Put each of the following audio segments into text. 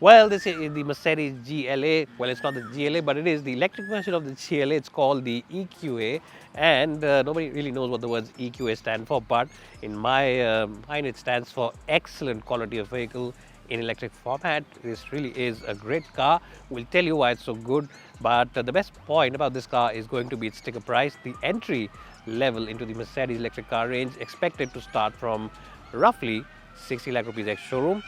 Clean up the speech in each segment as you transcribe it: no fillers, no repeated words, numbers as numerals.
Well, this is the Mercedes GLA. Well, it's not the GLA, but it is the electric version of the GLA. It's called the EQA, and nobody really knows what the words EQA stand for. But in my mind, it stands for excellent quality of vehicle in electric format. This really is a great car. We'll tell you why it's so good. But the best point about this car is going to be its sticker price. The entry level into the Mercedes electric car range expected to start from roughly 60 lakh rupees ex showroom.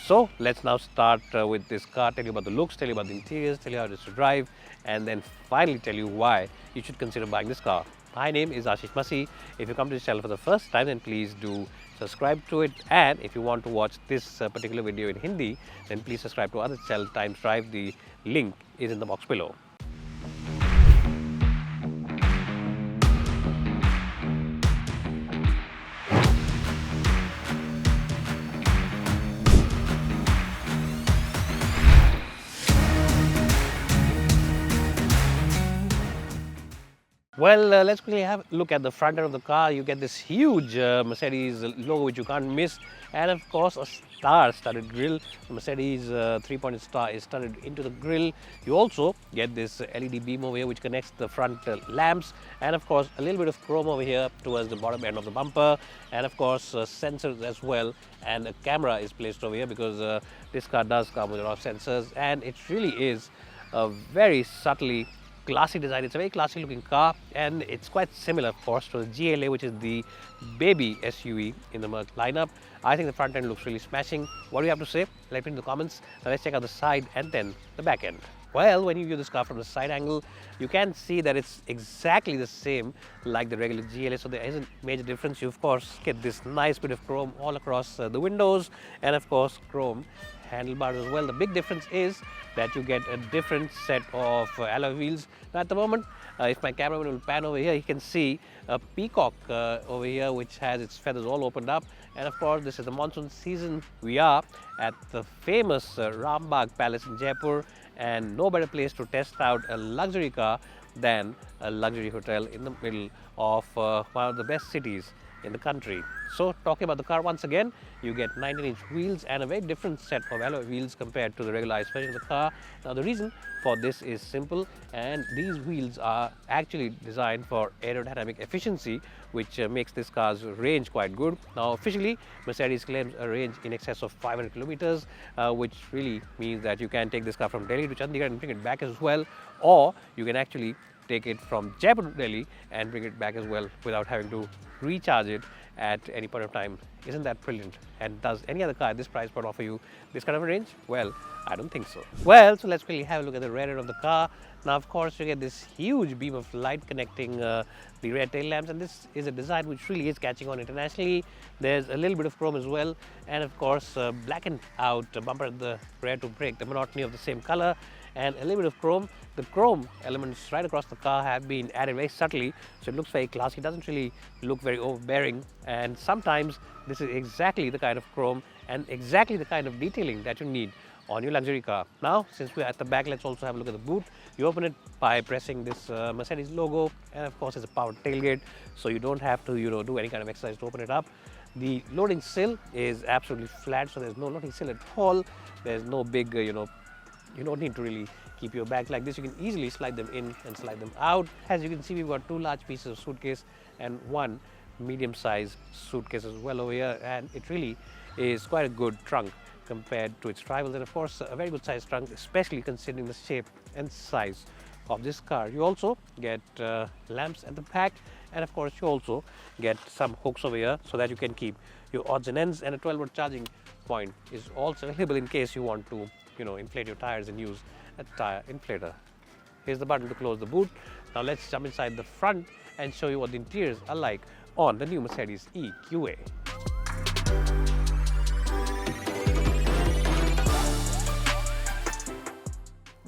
So let's now start with this car, tell you about the looks, tell you about the interiors, tell you how it is to drive, and then finally tell you why you should consider buying this car. My name is Ashish Masih. If you come to this channel for the first time, then please do subscribe to it. And if you want to watch this particular video in Hindi, then please subscribe to other channel, Times Drive. The link is in the box below. Well, let's quickly have a look at the front end of the car. You get this huge Mercedes logo which you can't miss, and of course a star-studded grille. The Mercedes three-pointed star is studded into the grille. You also get this LED beam over here which connects the front lamps, and of course a little bit of chrome over here towards the bottom end of the bumper, and of course sensors as well, and a camera is placed over here because this car does come with a lot of sensors, and it really is a very subtly classy design. It's a very classy looking car, and it's quite similar of course to the GLA, which is the baby SUV in the Merc lineup. I think the front end looks really smashing. What do you have to say? Let me know in the comments. Now let's check out the side and then the back end. Well, when you view this car from the side angle, you can see that it's exactly the same like the regular GLA, so there isn't major difference. You of course get this nice bit of chrome all across the windows, and of course chrome handlebars as well. The big difference is that you get a different set of alloy wheels. Now at the moment, if my cameraman will pan over here, you can see a peacock over here which has its feathers all opened up, and of course this is the monsoon season. We are at the famous Rambagh Palace in Jaipur, and no better place to test out a luxury car than a luxury hotel in the middle of one of the best cities in the country. So talking about the car once again, you get 19-inch wheels and a very different set of alloy wheels compared to the regular ICE version of the car. Now the reason for this is simple, and these wheels are actually designed for aerodynamic efficiency, which makes this car's range quite good. Now officially Mercedes claims a range in excess of 500 kilometers, which really means that you can take this car from Delhi to Chandigarh and bring it back as well, or you can actually take it from Jaipur to Delhi and bring it back as well without having to recharge it at any point of time. Isn't that brilliant? And does any other car at this price point offer you this kind of a range? Well, I don't think so. Well, so let's quickly have a look at the rear end of the car. Now, of course, you get this huge beam of light connecting the rear tail lamps, and this is a design which really is catching on internationally. There's a little bit of chrome as well, and of course, blackened out bumper at the rear to break the monotony of the same color, and a little bit of chrome. The chrome elements right across the car have been added very subtly, so it looks very classy. It doesn't really look very overbearing, and sometimes this is exactly the kind of chrome and exactly the kind of detailing that you need on your luxury car. Now, since we're at the back, let's also have a look at the boot. You open it by pressing this Mercedes logo, and of course it's a powered tailgate, so you don't have to do any kind of exercise to open it up. The loading sill is absolutely flat, so there's no loading sill at all. There's no big you don't need to really keep your bag like this. You can easily slide them in and slide them out. As you can see, we've got two large pieces of suitcase and one medium-sized suitcase as well over here, and it really is quite a good trunk compared to its rivals, and of course a very good sized trunk, especially considering the shape and size of this car. You also get lamps at the back, and of course you also get some hooks over here so that you can keep your odds and ends, and a 12-volt charging point is also available in case you want to inflate your tires and use a tire inflator. Here's the button to close the boot. Now let's jump inside the front and show you what the interiors are like on the new Mercedes EQA.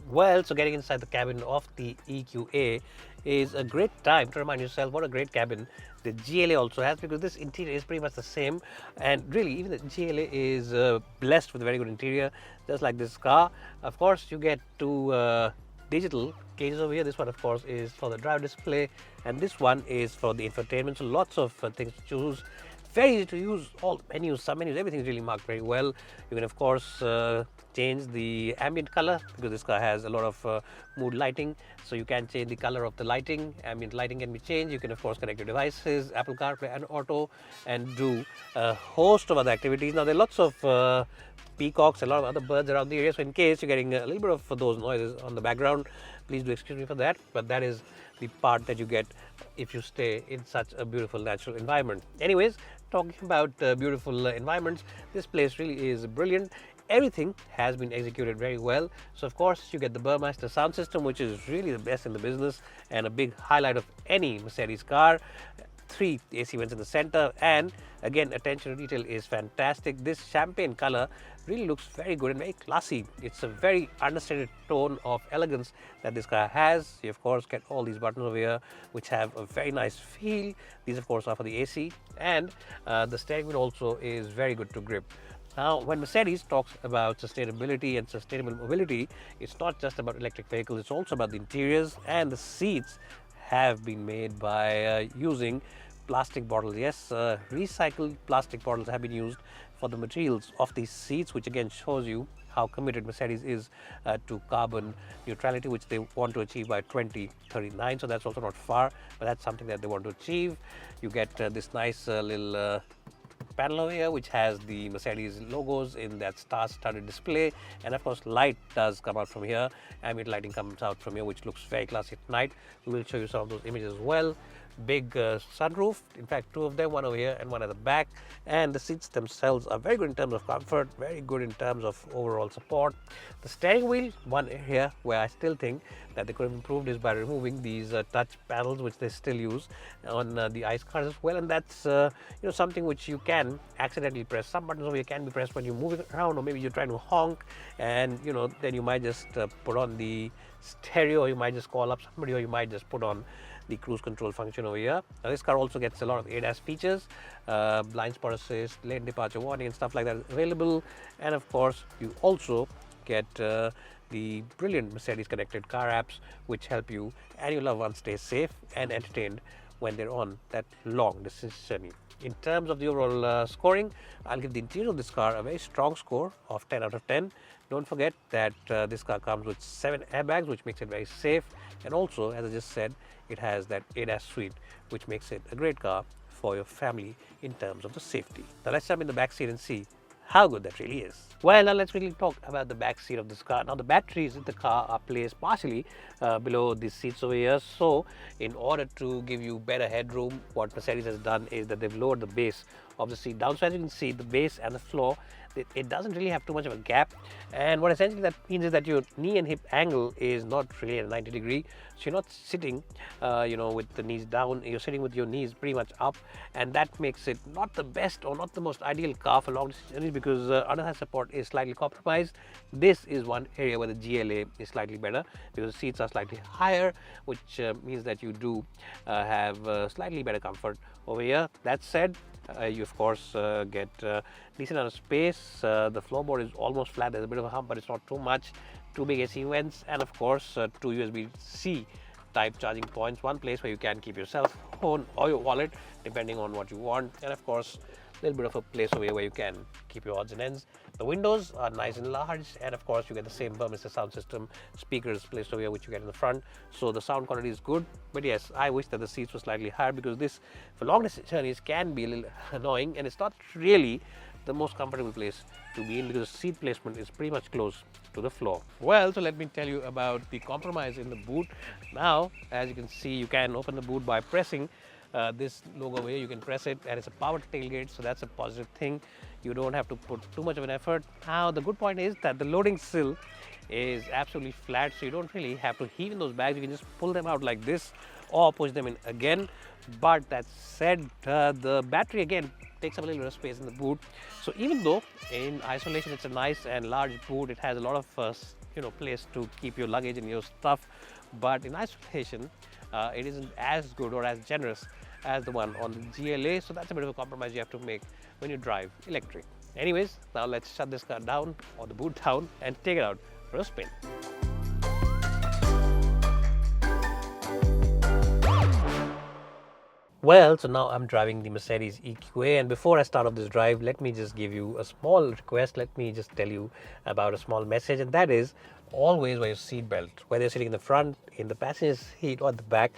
Well, so getting inside the cabin of the EQA is a great time to remind yourself what a great cabin the GLA also has, because this interior is pretty much the same, and really even the GLA is blessed with a very good interior, just like this car. Of course, you get two digital cages over here. This one of course is for the driver display, and this one is for the infotainment, so lots of things to choose. very easy to use. All menus, sub-menus, everything is really marked very well. You can of course change the ambient color, because this car has a lot of mood lighting, so you can change the color of the lighting. Ambient lighting can be changed. You can of course connect your devices, Apple CarPlay and Auto, and do a host of other activities. Now there are lots of peacocks, a lot of other birds around the area, so in case you're getting a little bit of those noises on the background, please do excuse me for that, but that is the part that you get if you stay in such a beautiful natural environment. Anyways, talking about beautiful environments, this place really is brilliant. Everything has been executed very well. So of course you get the Burmeister sound system, which is really the best in the business and a big highlight of any Mercedes car. 3 AC vents in the center, and again, attention to detail is fantastic. This champagne color really looks very good and very classy. It's a very understated tone of elegance that this car has. You of course get all these buttons over here which have a very nice feel. These of course are for the AC, and the steering wheel also is very good to grip. Now, when Mercedes talks about sustainability and sustainable mobility, it's not just about electric vehicles, it's also about the interiors, and the seats have been made by using plastic bottles. Yes, recycled plastic bottles have been used for the materials of these seats, which again shows you how committed Mercedes is to carbon neutrality, which they want to achieve by 2039. So that's also not far, but that's something that they want to achieve. You get this nice little panel over here which has the Mercedes logos in that star-studded display, and of course light does come out from here. Ambient lighting comes out from here, which looks very classy at night. We will show you some of those images as well. Big sunroof, in fact 2 of them, one over here and one at the back, and the seats themselves are very good in terms of comfort, very good in terms of overall support. The steering wheel, one area where I still think that they could have improved is by removing these touch panels which they still use on the ICE cars as well, and that's something which you can accidentally press. Some buttons over here can be pressed when you're moving around, or maybe you're trying to honk, and then you might just put on the stereo, or you might just call up somebody, or you might just put on the cruise control function over here. Now this car also gets a lot of ADAS features, blind spot assist, lane departure warning and stuff like that is available, and of course you also get the brilliant Mercedes connected car apps which help you and your loved ones stay safe and entertained when they're on that long distance journey. In terms of the overall scoring, I'll give the interior of this car a very strong score of 10 out of 10. Don't forget that this car comes with 7 airbags, which makes it very safe, and also, as I just said, it has that ADAS suite, which makes it a great car for your family in terms of the safety. Now let's jump in the back seat and see how good that really is. Well, now let's quickly talk about the back seat of this car. Now the batteries in the car are placed partially below these seats over here. So in order to give you better headroom, what Mercedes has done is that they've lowered the base of the seat down. So as you can see, the base and the floor, it doesn't really have too much of a gap, and what essentially that means is that your knee and hip angle is not really at a 90 degree, so you're not sitting with the knees down, you're sitting with your knees pretty much up, and that makes it not the best or not the most ideal car for long distance journeys, because underside support is slightly compromised. This is one area where the GLA is slightly better, because the seats are slightly higher, which means that you do have slightly better comfort over here. That said, you of course get decent amount of space. The floorboard is almost flat. There's a bit of a hump, but it's not too much. 2 big AC vents, and of course 2 USB-C type charging points. One place where you can keep your cell phone or your wallet, depending on what you want, and of course a little bit of a place over here where you can keep your odds and ends. The windows are nice and large, and of course you get the same Burmeister sound system speakers placed over here which you get in the front, so the sound quality is good. But yes, I wish that the seats were slightly higher, because this for long distance journeys can be a little annoying, and it's not really the most comfortable place to be in, because the seat placement is pretty much close to the floor. Well, so let me tell you about the compromise in the boot. Now, as you can see, you can open the boot by pressing this logo over here. You can press it, and it's a powered tailgate, so that's a positive thing. You don't have to put too much of an effort. Now, the good point is that the loading sill is absolutely flat, so you don't really have to heave in those bags. You can just pull them out like this or push them in again. But that said, the battery again takes up a little bit of space in the boot. So even though in isolation it's a nice and large boot, it has a lot of place to keep your luggage and your stuff, but in isolation it isn't as good or as generous as the one on the GLA. So that's a bit of a compromise you have to make when you drive electric. Anyways, now let's shut this car down, or the boot down, and take it out for a spin. Well, so now I'm driving the Mercedes EQA, and before I start off this drive, let me just give you a small request. Let me just tell you about a small message, and that is always wear your seatbelt. Whether you're sitting in the front, in the passenger seat, or at the back,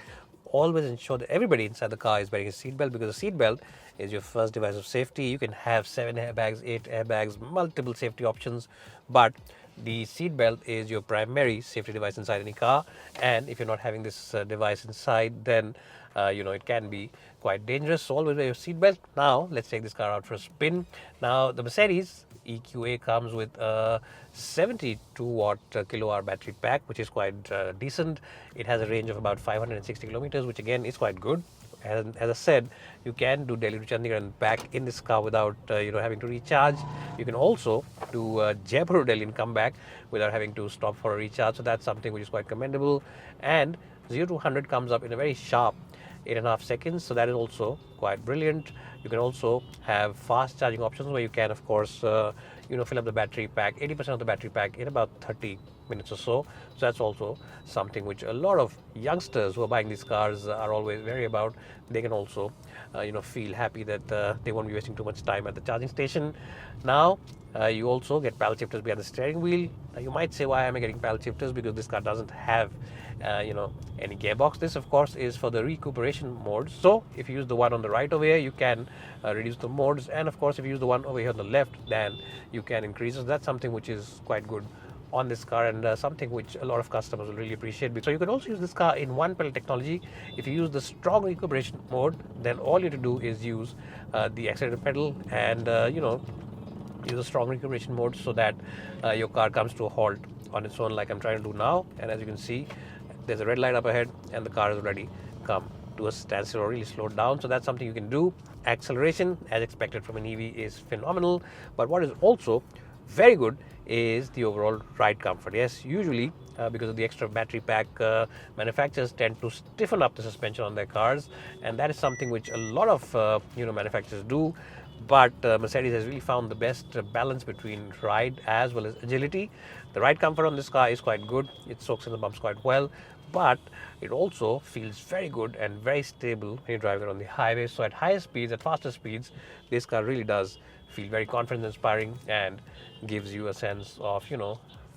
always ensure that everybody inside the car is wearing a seatbelt, because the seatbelt is your first device of safety. You can have 7 airbags, 8 airbags, multiple safety options, but the seatbelt is your primary safety device inside any car. And if you're not having this device inside, then it can be quite dangerous. So always wear your seatbelt. Now let's take this car out for a spin. Now the Mercedes EQA comes with a 72 watt kilowatt battery pack, which is quite decent. It has a range of about 560 kilometers, which again is quite good. And as I said, you can do Delhi to Chandigarh and back in this car without having to recharge. You can also do Jaipur to Delhi and come back without having to stop for a recharge. So that's something which is quite commendable. And 0 to 100 comes up in a very sharp 8.5 seconds. So that is also quite brilliant. You can also have fast charging options where you can, of course, fill up the battery pack, 80% of the battery pack in about 30 minutes or so. So that's also something which a lot of youngsters who are buying these cars are always wary about. They can also, feel happy that they won't be wasting too much time at the charging station. Now, you also get paddle shifters behind the steering wheel. Now, you might say, why am I getting paddle shifters? Because this car doesn't have, any gearbox. This, of course, is for the recuperation mode. So, if you use the one on the right over here, you can reduce the modes. And, of course, if you use the one over here on the left, then you can increase. So, that's something which is quite good on this car, and something which a lot of customers will really appreciate. So you can also use this car in one pedal technology. If you use the strong recuperation mode, then all you have to do is use the accelerator pedal and use a strong recuperation mode, so that your car comes to a halt on its own, like I'm trying to do now. And as you can see, there's a red light up ahead and the car has already come to a standstill or really slowed down. So that's something you can do. Acceleration, as expected from an EV, is phenomenal. But what is also very good is the overall ride comfort. Yes, usually because of the extra battery pack, manufacturers tend to stiffen up the suspension on their cars, and that is something which a lot of manufacturers do. But Mercedes has really found the best balance between ride as well as agility. The ride comfort on this car is quite good. It soaks in the bumps quite well, but it also feels very good and very stable when you drive it on the highway. So at higher speeds, at faster speeds, this car really does feel very confidence inspiring and gives you a sense of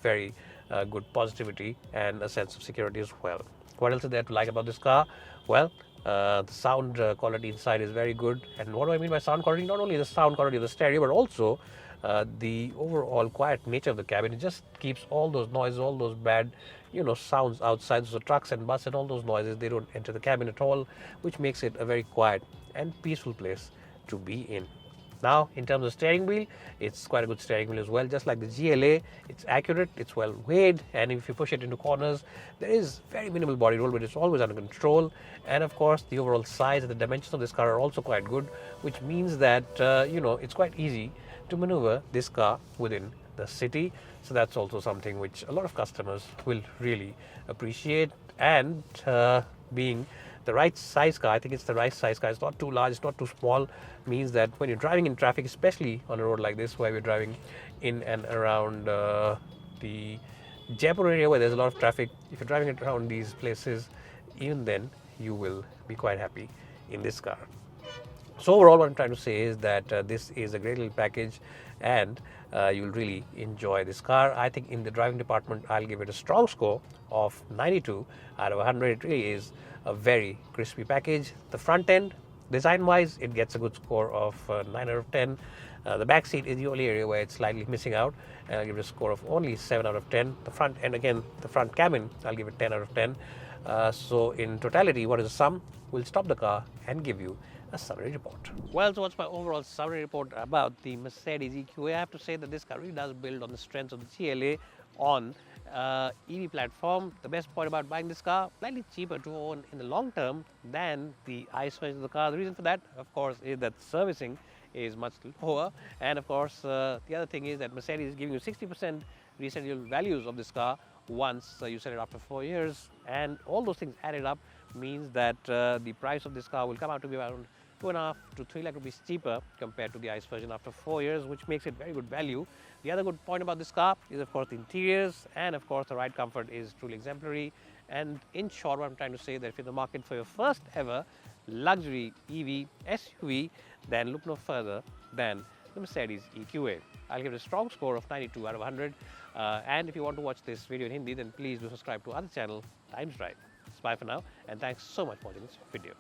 very good positivity and a sense of security as well. What else is there to like about this car? Well, the sound quality inside is very good. And what do I mean by sound quality? Not only the sound quality of the stereo, but also the overall quiet nature of the cabin. It just keeps all those noises, all those bad sounds outside. So trucks and bus and all those noises, they don't enter the cabin at all, which makes it a very quiet and peaceful place to be in. Now, in terms of steering wheel, it's quite a good steering wheel as well. Just like the GLA, it's accurate, it's well weighed, and if you push it into corners, there is very minimal body roll, but it's always under control. And of course, the overall size and the dimensions of this car are also quite good, which means that it's quite easy to maneuver this car within the city. So that's also something which a lot of customers will really appreciate. And being the right size car, I think it's the right size car. It's not too large, it's not too small. Means that when you're driving in traffic, especially on a road like this where we're driving in and around the Jaipur area where there's a lot of traffic, if you're driving it around these places, even then you will be quite happy in this car. So overall, what I'm trying to say is that this is a great little package, and you'll really enjoy this car. I think in the driving department, I'll give it a strong score of 92 out of 100. It really is a very crispy package. The front end, design-wise, it gets a good score of 9 out of 10. The back seat is the only area where it's slightly missing out, and I'll give it a score of only 7 out of 10. The front end, again, the front cabin, I'll give it 10 out of 10. So in totality, what is the sum? We'll stop the car and give you a summary report. Well, so what's my overall summary report about the Mercedes EQA? I have to say that this car really does build on the strengths of the GLA on EV platform. The best point about buying this car, slightly cheaper to own in the long term than the ICE version of the car. The reason for that, of course, is that servicing is much lower, and of course the other thing is that Mercedes is giving you 60% residual values of this car once you sell it after 4 years, and all those things added up means that the price of this car will come out to be around 2.5 to 3 lakh rupees cheaper compared to the ICE version after 4 years, which makes it very good value. The other good point about this car is, of course, the interiors, and of course the ride comfort is truly exemplary. And in short, what I'm trying to say, that if you're in the market for your first ever luxury EV SUV, then look no further than the Mercedes EQA. I'll give it a strong score of 92 out of 100. And if you want to watch this video in Hindi, then please do subscribe to our other channel, Times Drive. Bye for now, and thanks so much for watching this video.